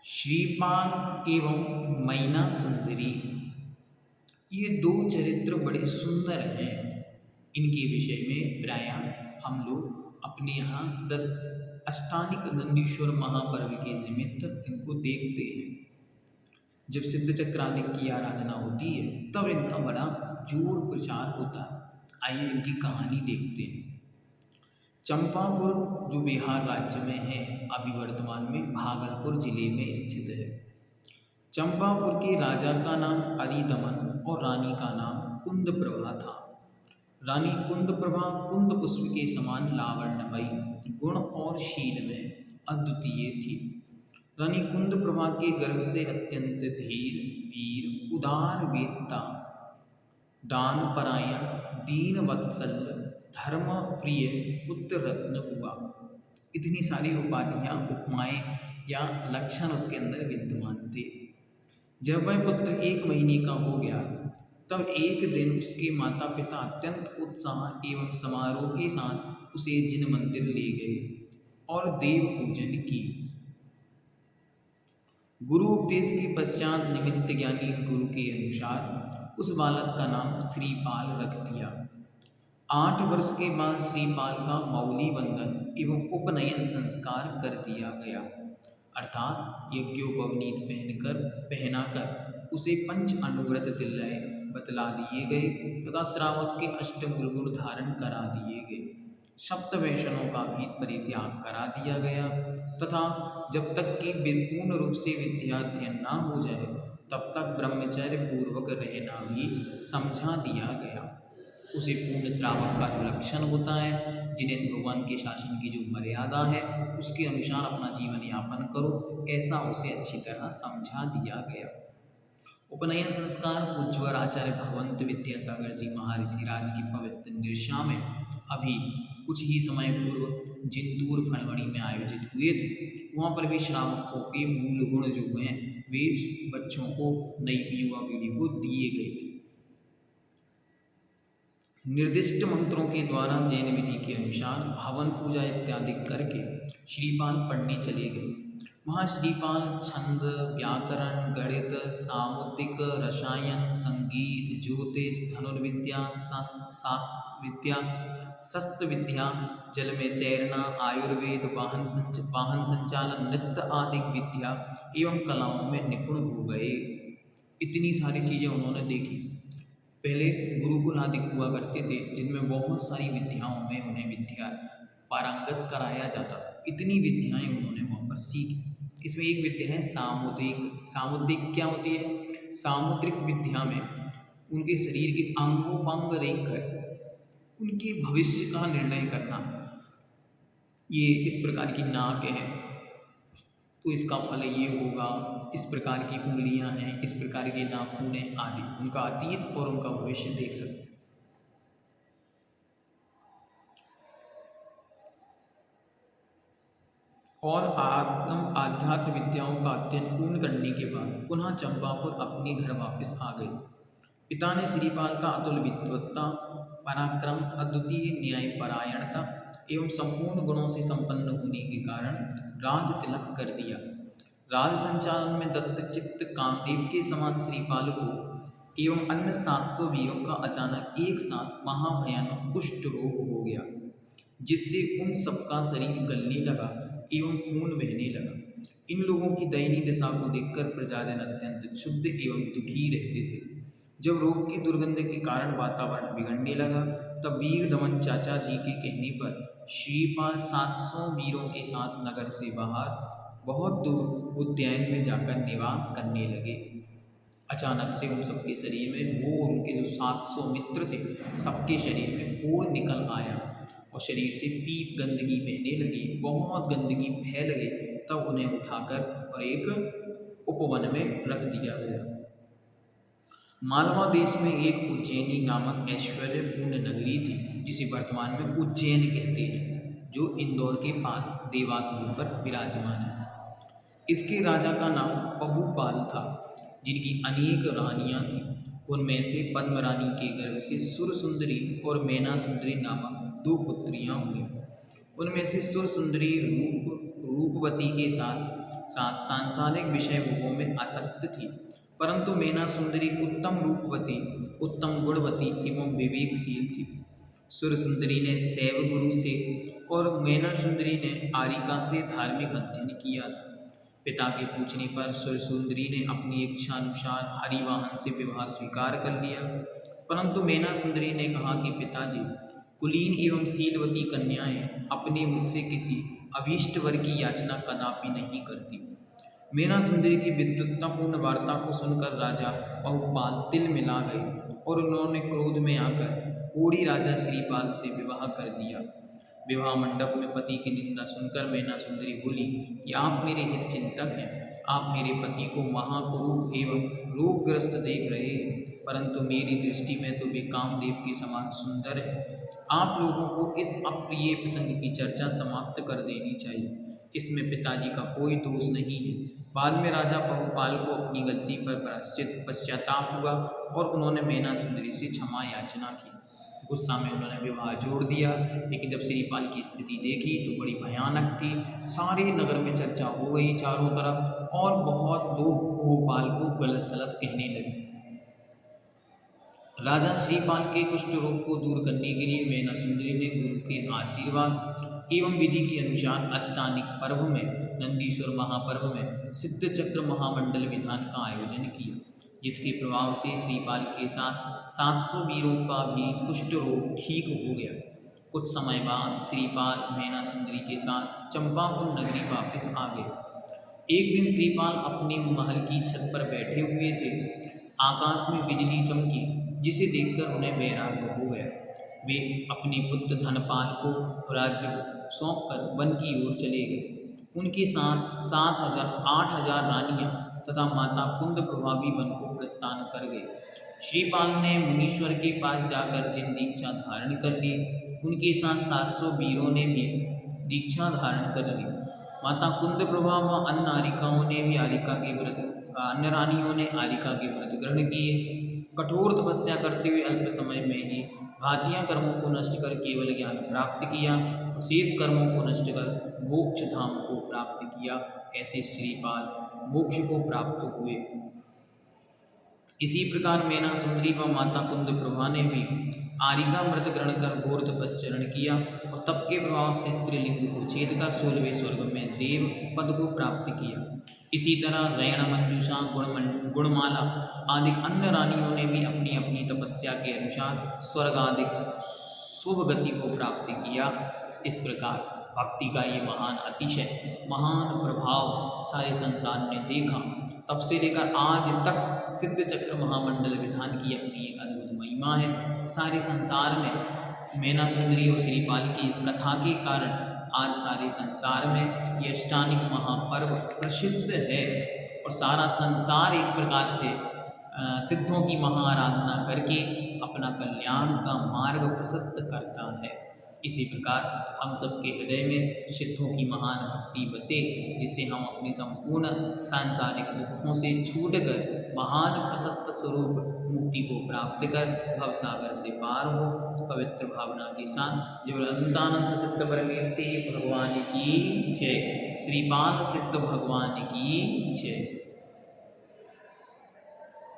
श्रीपाल एवं मैना सुंदरी, ये दो चरित्र बड़े सुंदर हैं। इनके विषय में प्रायः हम लोग अपने यहाँ अष्टानिक नंदीश्वर महापर्व के निमित्त इनको देखते हैं। जब सिद्ध चक्रादि की आराधना होती है तब इनका बड़ा जोर प्रचार होता है। आइए इनकी कहानी देखते हैं। चंपापुर जो बिहार राज्य में है, अभी वर्तमान में भागलपुर जिले में स्थित है। चंपापुर के राजा का नाम अरिदमन और रानी का नाम कुंदप्रभा था। रानी कुंदप्रभा कुंद पुष्प के समान लावण्यमयी, गुण और शील में अद्वितीय थी। रानी कुंदप्रभा के गर्भ से अत्यंत धीर, वीर, उदार वेत्ता, दान परायण, दीन वत्सल, धर्म प्रिय पुत्र रत्न हुआ। इतनी सारी उपाधियां, उपमाएं या लक्षण उसके अंदर विद्यमान थे। जब वह पुत्र 1 महीने का हो गया तब एक दिन उसके माता पिता अत्यंत उत्साह एवं समारोह के साथ उसे जिन मंदिर ले गए और देव पूजन की। गुरु उपदेश के पश्चात निमित्त ज्ञानी गुरु के अनुसार उस बालक का नाम श्रीपाल रख दिया। 8 वर्ष के बाद श्रीपाल का मौली बंधन एवं उपनयन संस्कार कर दिया गया, अर्थात यज्ञोपवीत पहनाकर उसे पंच अनुव्रत दिलाए बतला दिए गए तथा श्रावक के अष्टमूल गुण धारण करा दिए गए। सप्त वैष्णवों का भी परित्याग करा दिया गया तथा जब तक कि पूर्ण रूप से विद्याध्ययन न हो जाए तब तक ब्रह्मचर्य पूर्वक रहना भी समझा दिया गया। उसे पूर्ण श्रावक का जो लक्षण होता है, जिन्हें भगवान के शासन की जो मर्यादा है उसके अनुसार अपना जीवन यापन करो, ऐसा उसे अच्छी तरह समझा दिया गया। उपनयन संस्कार पूज्यवर आचार्य भगवंत विद्यासागर जी महर्षि राज की पवित्र निर्षा में अभी कुछ ही समय पूर्व जिंतूर फलवड़ी में आयोजित हुए थे। वहाँ पर भी श्रावकों के मूल गुण जो हैं वे बच्चों को, नई युवा पीढ़ी को दिए गए थे। निर्दिष्ट मंत्रों के द्वारा जैन विधि के अनुसार हवन पूजा इत्यादि करके श्रीपाल पढ़ने चले गए। वहाँ श्रीपाल छंद, व्याकरण, गणित, सामुद्रिक, रसायन, संगीत, ज्योतिष, धनुर्विद्या, शास्त्र विद्या, शस्त्र विद्या, जल में तैरना, आयुर्वेद, वाहन संचालन, नृत्य आदि विद्या एवं कलाओं में निपुण हो गए। इतनी सारी चीज़ें उन्होंने देखी। पहले गुरुकुल आदि हुआ करते थे जिनमें बहुत सारी विद्याओं में उन्हें विद्या पारंगत कराया जाता था। इतनी विद्याएं उन्होंने वहाँ पर सीखी। इसमें एक विद्या है सामुद्रिक। सामुद्रिक क्या होती है? सामुद्रिक विद्या में उनके शरीर के अंगोपांग देखकर उनके भविष्य का निर्णय करना। ये इस प्रकार की नाक है तो इसका फल ये होगा, इस प्रकार की उंगलियां हैं, इस प्रकार के नाखून हैं आदि, उनका अतीत और उनका भविष्य देख सकते हैं। और आध्यात्म विद्याओं का अध्ययन पूर्ण करने के बाद पुनः चंपापुर अपने घर वापस आ गए। पिता ने श्रीपाल का अतुल विद्वत्ता, पराक्रम, अद्वितीय न्यायपरायणता एवं संपूर्ण गुणों से संपन्न होने के कारण राज तिलक कर दिया। राज संचालन में दत्तचित्त कामदेव के समान श्रीपाल को एवं अन्य 700 वीरों का अचानक एक साथ महाभयानक कुष्ठ रोग हो गया, जिससे उन सबका शरीर गलने लगा एवं खून बहने लगा। इन लोगों की दयनीय दशा को देखकर प्रजाजन अत्यंत क्षुब्ध एवं दुखी रहते थे। जब रोग की दुर्गंध के कारण वातावरण बिगड़ने लगा तब वीर दमन चाचा जी के कहने पर श्रीपाल 700 वीरों के साथ नगर से बाहर बहुत दूर उद्यान में जाकर निवास करने लगे। अचानक से उन सबके शरीर में, वो उनके जो 700 मित्र थे, सबके शरीर में कोढ़ निकल आया और शरीर से पीप गंदगी बहने लगी, बहुत गंदगी फैल गई। तब उन्हें उठाकर और एक उपवन में रख दिया गया। मालवा देश में एक उज्जैनी नामक ऐश्वर्यपूर्ण नगरी थी, जिसे वर्तमान में उज्जैन कहते हैं, जो इंदौर के पास देवास रोड पर विराजमान है। इसके राजा का नाम बहुपाल था, जिनकी अनेक रानियां थीं। उनमें से पद्म रानी के गर्भ से सुर सुंदरी और मैना सुंदरी नामक 2 पुत्रियां हुई। उनमें से सुर सुंदरी रूपवती के साथ साथ सांसारिक विषय भोगों में आसक्त थी। परंतु मेना सुंदरी उत्तम रूपवती, उत्तम गुणवती एवं विवेकशील थी। सुर सुंदरी ने शैव गुरु से और मेना सुंदरी ने आरिका से धार्मिक अध्ययन किया था। पिता के पूछने पर सुर सुंदरी ने अपनी इच्छा अनुसार हरिवाहन से विवाह स्वीकार कर लिया। परंतु मेना सुंदरी ने कहा कि पिताजी, कुलीन एवं शीलवती कन्याएं अपने मुख से किसी अभीष्ट वर की याचना कदापि नहीं करती। मेना सुंदरी की विद्वत्तापूर्ण वार्ता को सुनकर राजा बहुपाल तिल मिला गए और उन्होंने क्रोध में आकर कोड़ी राजा श्रीपाल से विवाह कर दिया। विवाह मंडप में पति की निंदा सुनकर मेना सुंदरी बोली कि आप मेरे हित चिंतक हैं, आप मेरे पति को महाकुरूप एवं रोगग्रस्त देख रहे हैं, परंतु मेरी दृष्टि में तो वे कामदेव के समान सुंदर है। आप लोगों को इस अप्रिय प्रसंग की चर्चा समाप्त कर देनी चाहिए। इसमें पिताजी का कोई दोष नहीं है। बाद में राजा बहुपाल को अपनी गलती पर पश्चाताप हुआ और उन्होंने मेना सुंदरी से क्षमा याचना की। गुस्सा में उन्होंने विवाह जोड़ दिया, लेकिन जब श्रीपाल की स्थिति देखी तो बड़ी भयानक थी। सारे नगर में चर्चा हो गई चारों तरफ और बहुत लोग बहुपाल को गलत सलत कहने लगे। राजा श्रीपाल के कुष्ठ रोग को दूर करने के लिए मेना सुंदरी ने गुरु के आशीर्वाद एवं विधि के अनुसार अष्टानिक पर्व में, नंदीश्वर महापर्व में सिद्ध चक्र महामंडल विधान का आयोजन किया, जिसके प्रभाव से श्रीपाल के साथ 700 वीरों का भी कुष्ठ रोग ठीक हो गया। कुछ समय बाद श्रीपाल मेना सुंदरी के साथ चंपापुर नगरी वापस आ गए। एक दिन श्रीपाल अपने महल की छत पर बैठे हुए थे। आकाश में बिजली चमकी, जिसे देखकर उन्हें वैराग्य हो गया। वे अपने पुत्र धनपाल को राज्य सौंपकर वन की ओर चले गए। उनके साथ 8,000 रानियां तथा माता कुंद प्रभा भी वन को प्रस्थान कर गए। श्रीपाल ने मुनीश्वर के पास जाकर जिन दीक्षा धारण कर ली, उनके साथ 700 वीरों ने भी दीक्षा धारण कर ली। माता कुंद प्रभा व अन्य आरिकाओं ने भी अन्य रानियों ने आरिका के व्रत ग्रहण किए। कठोर तपस्या करते हुए अल्प समय में ही घातियाँ कर्मों को नष्ट कर केवल ज्ञान प्राप्त किया, शेष कर्मों को नष्ट कर मोक्ष धाम को प्राप्त किया। ऐसे श्रीपाल मोक्ष को प्राप्त हुए। इसी प्रकार मेना सुंदरी व माता कुंद प्रभा ने भी आरिका व्रत ग्रहण कर घोर तपस्चरण किया और तप के प्रभाव से स्त्रीलिंग को छेद कर 16वें स्वर्ग में देव पद को प्राप्त किया। इसी तरह रैण मंजूषा, गुणमाला आदि अन्य रानियों ने भी अपनी अपनी तपस्या के अनुसार स्वर्ग आदि शुभ गति को प्राप्त किया। इस प्रकार भक्ति का ये अतिशय महान प्रभाव सारे संसार ने देखा। तब से लेकर आज तक सिद्ध चक्र महामंडल विधान की अपनी एक अद्भुत महिमा है। सारे संसार में मेना सुंदरी और श्रीपाल की इस कथा के कारण आज सारे संसार में ये अष्टानिक महापर्व प्रसिद्ध है और सारा संसार एक प्रकार से सिद्धों की महाआराधना करके अपना कल्याण का मार्ग प्रशस्त करता है। इसी प्रकार हम सबके हृदय में सिद्धों की महान भक्ति बसे, जिससे हम अपने संपूर्ण सांसारिक दुखों से छूटकर महान प्रशस्त स्वरूप मुक्ति को प्राप्त कर भवसागर से पार हो। इस पवित्र भावना के साथ जो अनंतानंद सिद्ध परमेष्ठी भगवान की जय, श्रीपाल सिद्ध भगवान की जय।